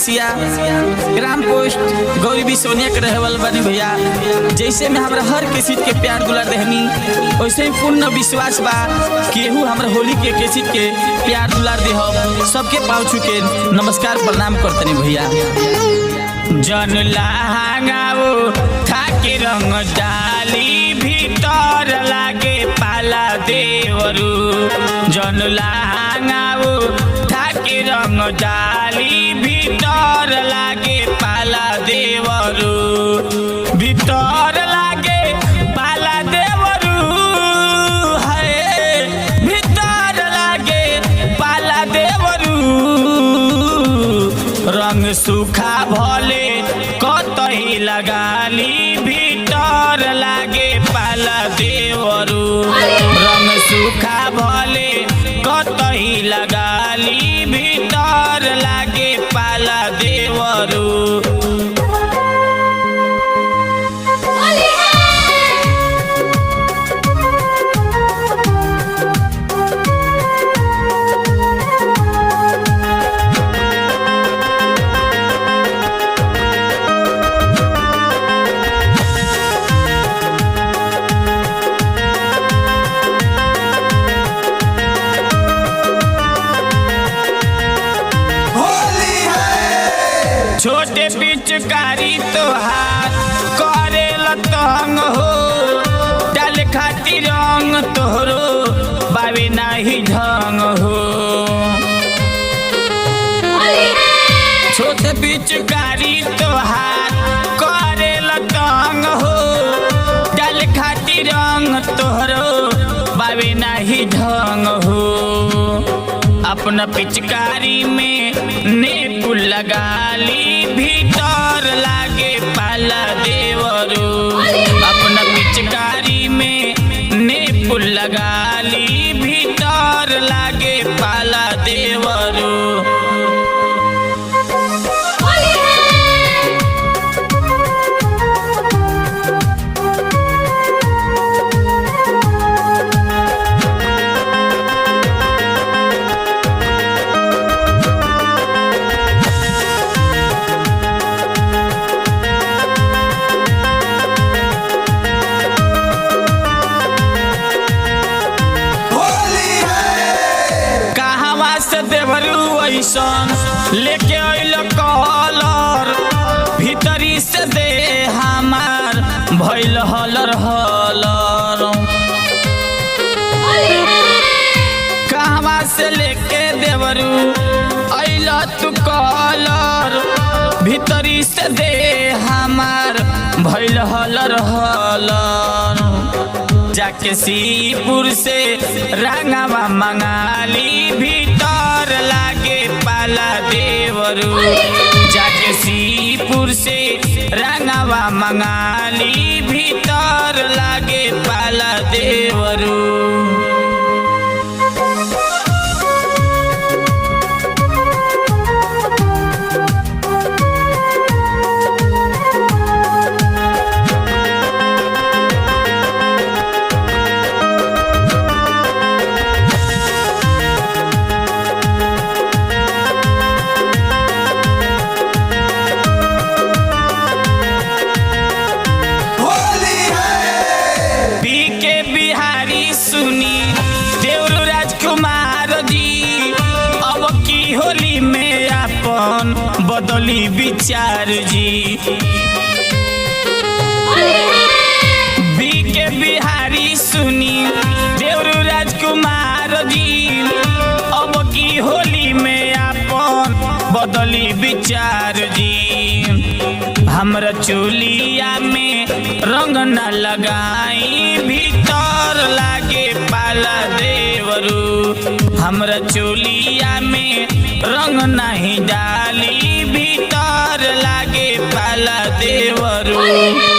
Malaysia gram post Gauri बिसोनिया के रहे वाला बनी भैया। जैसे में हमारा हर कैसेट के प्यार दुलार देहनी वैसे ही पूर्ण विश्वास बा केहू हमारा होली के कैसेट के प्यार दुलार देह सबके पाँव छुके नमस्कार प्रणाम करतनी भैया। जन लहंगाओ थाके रंग डाली भीतर लागे पाला देवरू। जन लहंगाओ थाके रंग डाली भीतर लागे पाला देवरू। भीतर लागे पाला देवरू है भीतर लागे पाला देवरू। रंग सूखा भले कतही लगाली भीतर लागे पाला देवरू। रंग सूखा भले कतही लगाली भीतर लागे पाला देवरू। छोटे पिचकारी तोहार करे लतंग हो डाल खाती रंग तोहरो बाबे नाही ढंग हो। छोटे पिचकारी तोहार करे लतंग हो डाल खाती रंग तोहरो बाबे नाही ढंग हो। अपना पिचकारी में नेपु लगाली भीतर लागे पाला देवरू। अपना पिचकारी में नेपु लगाली भीतर लागे पाला देवरू। लेके अइल कलर भीतरी से दे हमार भइल हलर हलर। कहवा से लेके देवरू अइल तू कलर भीतरी से दे हमार भइल हलर हलर। जाके सीपुर से रंगवा मंगाली भीतर लागे पाला देवरू। जाके सीपुर से रंगवा मंगाली भीतर लागे पाला देवरू। होली में अपन बदली विचार जी। बीके बिहारी सुनी देवरू राजकुमार जी अब की होली में अपन बदली विचार जी। हमरा चोलिया में रंग न लगाई भीतर लागे पाला देवरू। हमरा चोलिया में रंग नहीं डाली भीतर लागे पाला देवरू।